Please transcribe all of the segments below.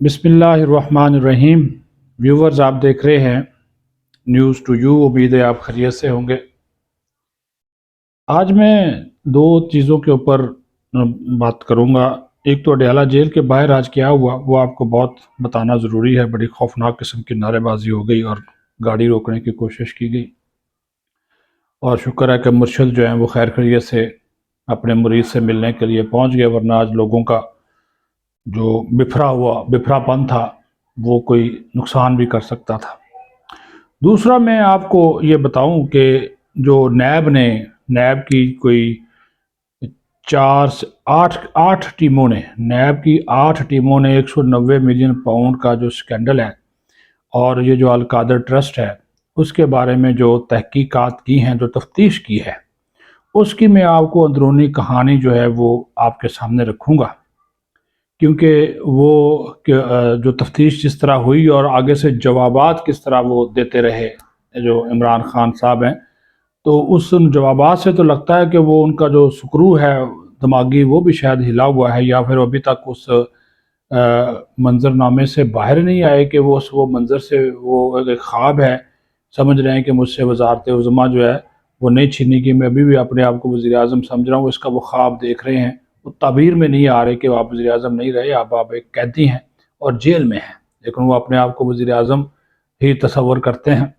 बिस्मिल्लाहिर्रहमानिर्रहीम। व्यूवर्स, आप देख रहे हैं न्यूज़ टू यू। उम्मीद है आप खैरियत से होंगे। आज मैं दो चीज़ों के ऊपर बात करूंगा। एक तो अडयाला जेल के बाहर आज क्या हुआ वो आपको बहुत बताना ज़रूरी है। बड़ी खौफनाक किस्म की नारेबाजी हो गई और गाड़ी रोकने की कोशिश की गई, और शुक्र है कि मुर्शद जो है वो खैर खैरियत से अपने मरीज़ से मिलने के लिए पहुंच गए, वरना आज लोगों का जो बिफरापन था वो कोई नुकसान भी कर सकता था। दूसरा, मैं आपको ये बताऊं कि जो नैब की कोई चार से आठ टीमों ने, नैब की 8 टीमों ने 190 मिलियन पाउंड का जो स्कैंडल है और ये जो अलकादर ट्रस्ट है उसके बारे में जो तहकीकात की हैं, जो तफ्तीश की है, उसकी मैं आपको अंदरूनी कहानी जो है वो आपके सामने रखूँगा। क्योंकि जो तफ्तीश जिस तरह हुई और आगे से जवाबात किस तरह वो देते रहे जो इमरान खान साहब हैं, तो उस जवाबात से तो लगता है कि वो उनका जो स्क्रू है दिमागी वो भी शायद हिला हुआ है, या फिर अभी तक उस मंजरनामे से बाहर नहीं आए कि वो मंजर से वो एक ख्वाब है। समझ रहे हैं कि मुझसे वजारत उज़्मा जो है वो नहीं छीनेगी, मैं अभी भी अपने आप को वज़ीर आज़म समझ रहा हूँ, इसका वो ख्वाब देख रहे हैं। वो ताबीर में नहीं आ रहे कि आप वज़ीर आज़म नहीं रहे, आप एक कैदी हैं और जेल में हैं, लेकिन वो अपने आप को वज़ीर आज़म ही तस्वर करते हैं।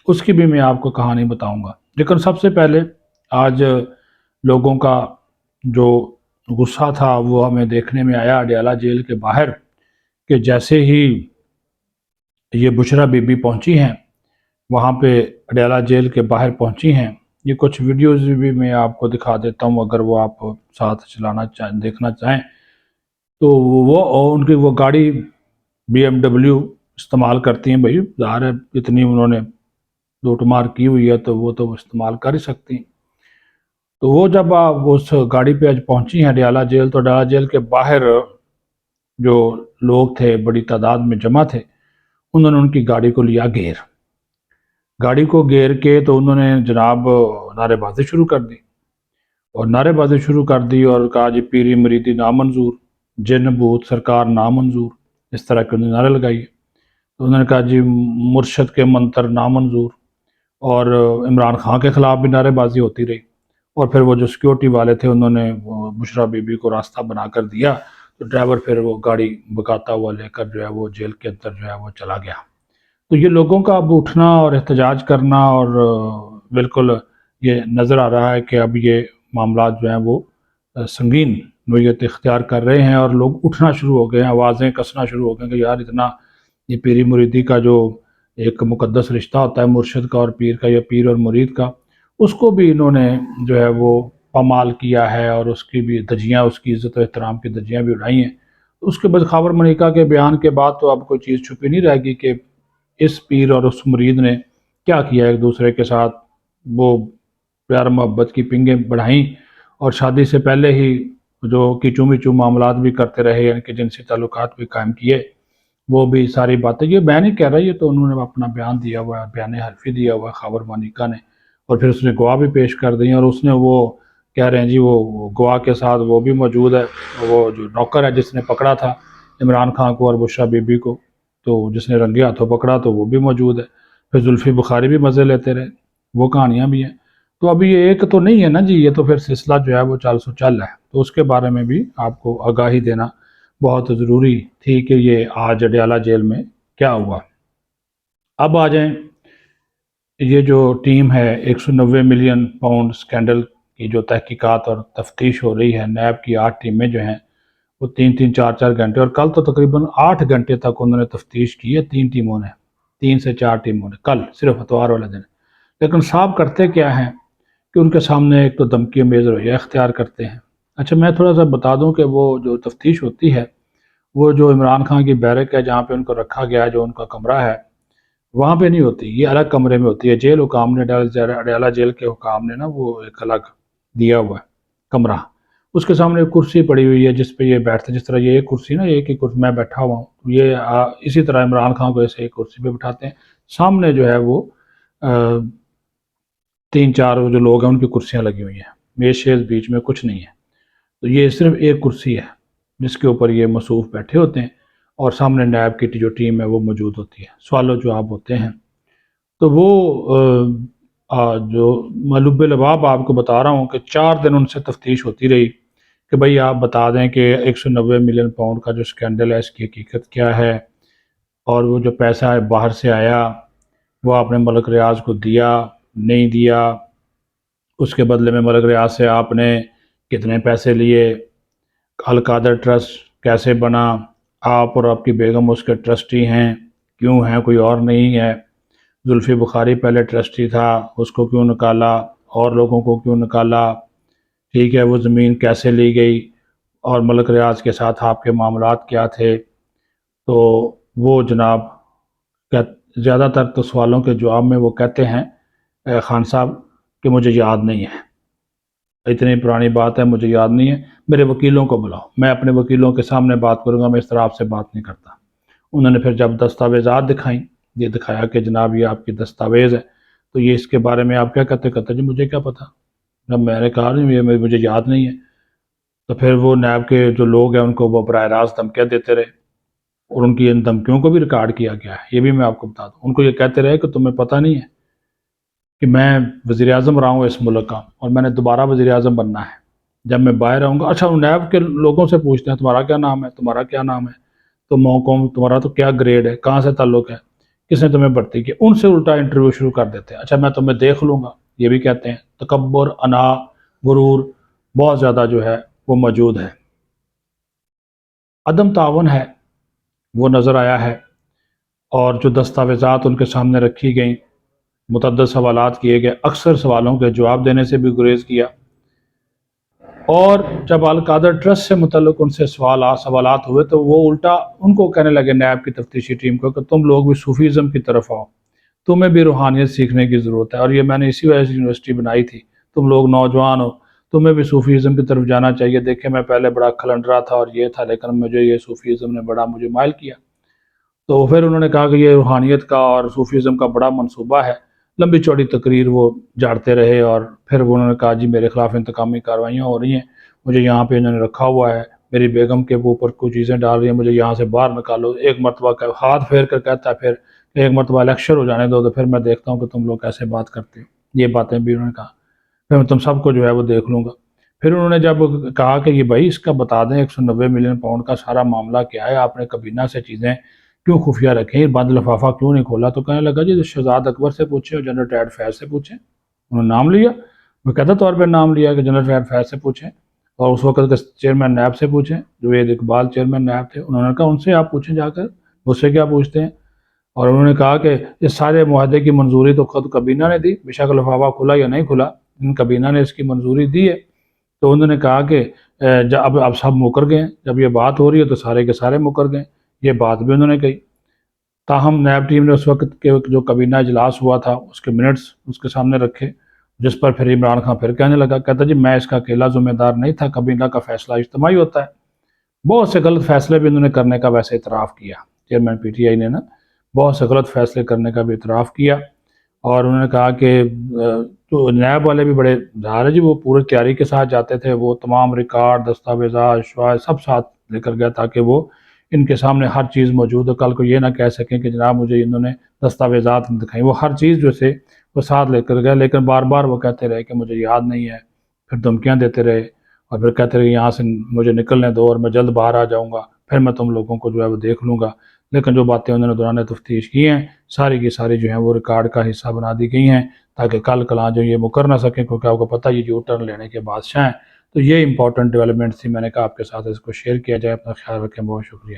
उसकी भी मैं आपको कहानी बताऊंगा। लेकिन सबसे पहले आज लोगों का जो गुस्सा था वो हमें देखने में आया अडयाला जेल के बाहर, कि जैसे ही ये बुशरा बीबी पहुंची हैं वहाँ पे, अडयाला जेल के बाहर पहुंची हैं। ये कुछ वीडियोस भी मैं आपको दिखा देता हूँ, अगर वो आप साथ देखना चाहें तो। वो और उनकी वो गाड़ी BMW इस्तेमाल करती हैं भाई, ज़ाहिर है इतनी उन्होंने लूटमार की हुई है तो वो तो इस्तेमाल कर ही सकती हैं। तो वो जब आप उस गाड़ी पे आज पहुंची हैं अडयाला जेल, तो अडयाला जेल के बाहर जो लोग थे बड़ी तादाद में जमा थे, उन्होंने उनकी गाड़ी को लिया गाड़ी को घेर के तो उन्होंने जनाब नारेबाजी शुरू कर दी, और कहा जी पीरी मरीदी नामंजूर, जिन भूत सरकार नामंजूर, इस तरह के उन्होंने नारे लगाए। तो उन्होंने कहा जी मुर्शद के मंत्र नामंजूर, और इमरान खान के ख़िलाफ़ भी नारेबाजी होती रही। और फिर वो जो सिक्योरिटी वाले थे उन्होंने वो बुशरा बीबी को रास्ता बना कर दिया, तो ड्राइवर फिर वो गाड़ी भगाता हुआ लेकर जो है वो जेल के अंदर जो है वो चला गया। तो ये लोगों का अब उठना और एहतजाज करना, और बिल्कुल ये नज़र आ रहा है कि अब ये मामला जो हैं वो संगीन नोयत इख्तियार कर रहे हैं, और लोग उठना शुरू हो गए हैं, आवाज़ें कसना शुरू हो गए कि यार इतना, ये पीरी मुरीदी का जो एक मुक़द्दस रिश्ता होता है मुर्शिद का और पीर का, या पीर और मुरीद का, उसको भी इन्होंने जो है वो पामाल किया है, और उसकी भी धज्जियाँ, उसकी इज़्ज़त और एहतराम की धज्जियाँ भी उड़ाई हैं। तो उसके बाद ख़ावर मलिका के बयान के बाद तो अब कोई चीज़ छुपी नहीं रहेगी कि इस पीर और उस मुरीद ने क्या किया एक दूसरे के साथ। वो प्यार मोहब्बत की पिंगें बढ़ाईं, और शादी से पहले ही जो कीचू मीचू मामलात भी करते रहे, यानी कि जिनसी ताल्लुकात भी कायम किए। वो भी सारी बातें, ये मैं नहीं कह रहा, ये तो उन्होंने अपना बयान दिया हुआ है, बयान हल्फी दिया हुआ है ख़ावर मलिका ने, और फिर उसने गवाह भी पेश कर दी, और उसने वो कह रहे हैं जी वो गवाह के साथ वो भी मौजूद है, वो जो नौकर है जिसने पकड़ा था इमरान खान को और बुशरा बीबी को, तो जिसने रंगे हाथों पकड़ा तो वो भी मौजूद है। फिर जुल्फ़ी बुखारी भी मज़े लेते रहे, वो कहानियाँ भी हैं। तो अभी ये एक तो नहीं है ना जी, ये तो फिर सिलसिला जो है वो चाल सो चल है, तो उसके बारे में भी आपको आगाही देना बहुत ज़रूरी थी कि ये आज अडयाला जेल में क्या हुआ। अब आ जाएं, ये जो टीम है 190 मिलियन पाउंड स्कैंडल की जो तहकीकात और तफ्तीश हो रही है, नैब की 8 टीमें जो हैं वो 3-3 4-4 घंटे, और कल तो तकरीबन 8 घंटे तक उन्होंने तफ्तीश की है, 3 टीमों ने, 3 से 4 टीमों ने, कल सिर्फ इतवार वाले दिन। लेकिन साहब करते क्या हैं कि उनके सामने एक तो धमकी अमेज़ रवैया इख्तियार करते हैं। अच्छा, मैं थोड़ा सा बता दूं कि वो जो तफ्तीश होती है, वो जो इमरान खान की बैरक है जहाँ पे उनको रखा गया है, जो उनका कमरा है, वहाँ पे नहीं होती, ये अलग कमरे में होती है। जेल हुकाम ने, अडयाला जेल के हुकाम ने ना वो एक अलग दिया हुआ है कमरा। उसके सामने एक कुर्सी पड़ी हुई है जिस पे ये बैठते, जिस तरह ये एक कुर्सी ना, एक ही कुर्सी मैं बैठा हुआ हूँ, ये इसी तरह इमरान खान को ऐसे एक कुर्सी पे बिठाते हैं। सामने जो है वो 3-4 जो लोग हैं उनकी कुर्सियाँ लगी हुई हैं, मेज शेज बीच में कुछ नहीं है। तो ये सिर्फ एक कुर्सी है जिसके ऊपर ये मसूफ बैठे होते हैं, اور سامنے نیب کی جو ٹیم ہے وہ موجود ہوتی ہے، سوال و جواب ہوتے ہیں۔ تو وہ جو ملوب الاباب آپ کو بتا رہا ہوں کہ 4 دن ان سے تفتیش ہوتی رہی کہ بھئی آپ بتا دیں کہ 190 ملین پاؤنڈ کا جو سکینڈل ہے اس کی حقیقت کیا ہے، اور وہ جو پیسہ ہے باہر سے آیا وہ آپ نے ملک ریاض کو دیا نہیں دیا، اس کے بدلے میں ملک ریاض سے آپ نے کتنے پیسے لیے، القادر ٹرسٹ کیسے بنا، آپ اور آپ کی بیگم اس کے ٹرسٹی ہیں کیوں ہیں، کوئی اور نہیں ہے، زلفی بخاری پہلے ٹرسٹی تھا اس کو کیوں نکالا، اور لوگوں کو کیوں نکالا، ٹھیک ہے، وہ زمین کیسے لی گئی، اور ملک ریاض کے ساتھ آپ کے معاملات کیا تھے۔ تو وہ جناب زیادہ تر تو سوالوں کے جواب میں وہ کہتے ہیں خان صاحب کہ مجھے یاد نہیں ہے، اتنی پرانی بات ہے مجھے یاد نہیں ہے، میرے وکیلوں کو بلاؤ، میں اپنے وکیلوں کے سامنے بات کروں گا، میں اس طرح آپ سے بات نہیں کرتا۔ انہوں نے پھر جب دستاویزات دکھائیں، یہ دکھایا کہ جناب یہ آپ کی دستاویز ہے، تو یہ اس کے بارے میں آپ کیا کہتے جی مجھے کیا پتا، جب میں نے کہا نہیں یہ مجھے یاد نہیں ہے، تو پھر وہ نیب کے جو لوگ ہیں ان کو وہ براہ راست دھمکیاں دیتے رہے، اور ان کی ان دھمکیوں کو بھی ریکارڈ کیا گیا ہے، یہ بھی میں آپ کو بتا دوں۔ ان کو یہ کہتے رہے کہ تمہیں پتہ نہیں ہے کہ میں وزیر اعظم رہا ہوں اس ملک کا، اور میں نے دوبارہ وزیر اعظم بننا ہے، جب میں باہر آؤں گا۔ اچھا نیب کے لوگوں سے پوچھتے ہیں تمہارا کیا نام ہے، تمہارا کیا نام ہے، تو موقعوں تمہارا تو کیا گریڈ ہے، کہاں سے تعلق ہے، کس نے تمہیں بھرتی کیا، ان سے الٹا انٹرویو شروع کر دیتے ہیں۔ اچھا میں تمہیں دیکھ لوں گا، یہ بھی کہتے ہیں۔ تکبر، انا، غرور بہت زیادہ جو ہے وہ موجود ہے۔ عدم تعاون ہے وہ نظر آیا ہے، اور جو دستاویزات ان کے سامنے رکھی گئیں، متعدد سوالات کیے گئے، اکثر سوالوں کے جواب دینے سے بھی گریز کیا، اور جب القادر ٹرسٹ سے متعلق ان سے سوالات ہوئے تو وہ الٹا ان کو کہنے لگے نیب کی تفتیشی ٹیم کو کہ تم لوگ بھی صوفیزم کی طرف آؤ، تمہیں بھی روحانیت سیکھنے کی ضرورت ہے، اور یہ میں نے اسی وجہ سے یونیورسٹی بنائی تھی، تم لوگ نوجوان ہو، تمہیں بھی صوفیزم کی طرف جانا چاہیے، دیکھیں میں پہلے بڑا کھلنڈرا تھا اور یہ تھا، لیکن مجھے یہ صوفیزم نے بڑا مجھے مائل کیا۔ تو پھر انہوں نے کہا کہ یہ روحانیت کا اور صوفیزم کا بڑا منصوبہ ہے، لمبی چوڑی تقریر وہ جاڑتے رہے، اور پھر انہوں نے کہا جی میرے خلاف انتقامی کارروائیاں ہو رہی ہیں، مجھے یہاں پہ انہوں نے رکھا ہوا ہے، میری بیگم کے اوپر کچھ چیزیں ڈال رہی ہیں، مجھے یہاں سے باہر نکالو، ایک مرتبہ ہاتھ پھیر کر کہتا ہے پھر ایک مرتبہ لیکچر ہو جانے دو تو پھر میں دیکھتا ہوں کہ تم لوگ کیسے بات کرتے ہو، یہ باتیں بھی انہوں نے کہا، پھر میں تم سب کو جو ہے وہ دیکھ لوں گا۔ پھر انہوں نے جب کہا کہ یہ بھائی اس کا بتا دیں 190 ملین پاؤنڈ کا سارا معاملہ کیا ہے، آپ نے کابینہ سے چیزیں کیوں خفیہ رکھیں، بند لفافہ کیوں نہیں کھولا، تو کہنے لگا جی شہزاد اکبر سے پوچھیں اور جنرل ٹریڈ فیض سے پوچھیں، انہوں نے نام لیا، وہ کہتا طور پہ نام لیا کہ جنرل ٹریڈ فیض سے پوچھیں، اور اس وقت کے چیئرمین نیب سے پوچھیں، جوید اقبال چیئرمین نیب تھے، انہوں نے کہا ان سے آپ پوچھیں جا کر، مجھ سے کیا پوچھتے ہیں، اور انہوں نے کہا کہ اس سارے معاہدے کی منظوری تو خود کابینہ نے دی، بے شک لفافہ کھلا یا نہیں کھلا، کابینہ نے اس کی منظوری دی ہے۔ تو انہوں نے کہا کہ اب سب مکر گئے، جب یہ بات ہو رہی ہے تو سارے کے سارے مکر گئے، یہ بات بھی انہوں نے کہی۔ تاہم نیب ٹیم نے اس وقت کے جو کابینہ اجلاس ہوا تھا اس کے منٹس اس کے سامنے رکھے، جس پر پھر عمران خان پھر کہنے لگا، کہتا جی میں اس کا اکیلا ذمہ دار نہیں تھا، کابینہ کا فیصلہ اجتماعی ہوتا ہے، بہت سے غلط فیصلے بھی انہوں نے کرنے کا ویسے اعتراف کیا، چیئرمین پی ٹی آئی نے نا بہت سے غلط فیصلے کرنے کا بھی اعتراف کیا، اور انہوں نے کہا کہ تو نیب والے بھی بڑے ظاہر ہے جی وہ پورے تیاری کے ساتھ جاتے تھے، وہ تمام ریکارڈ، دستاویزات، شواہد سب ساتھ لے کر گیا تاکہ وہ ان کے سامنے ہر چیز موجود ہے، کل کو یہ نہ کہہ سکیں کہ جناب مجھے انہوں نے دستاویزات دکھائیں، وہ ہر چیز جو سے وہ ساتھ لے کر گئے، لیکن بار بار وہ کہتے رہے کہ مجھے یاد نہیں ہے، پھر دھمکیاں دیتے رہے، اور پھر کہتے رہے یہاں سے مجھے نکلنے دو اور میں جلد باہر آ جاؤں گا، پھر میں تم لوگوں کو جو ہے وہ دیکھ لوں گا، لیکن جو باتیں انہوں نے دوران تفتیش کی ہیں ساری کی ساری جو ہیں وہ ریکارڈ کا حصہ بنا دی گئی ہیں، تاکہ کل کلاں جو یہ مکر نہ سکیں، کیونکہ آپ کو پتہ یہ یو ٹرن لینے کے بادشاہ ہیں۔ تو یہ امپورٹنٹ ڈیولپمنٹ تھی، میں نے کہا آپ کے ساتھ اس کو شیئر کیا جائے، اپنا خیال رکھیں، بہت شکریہ۔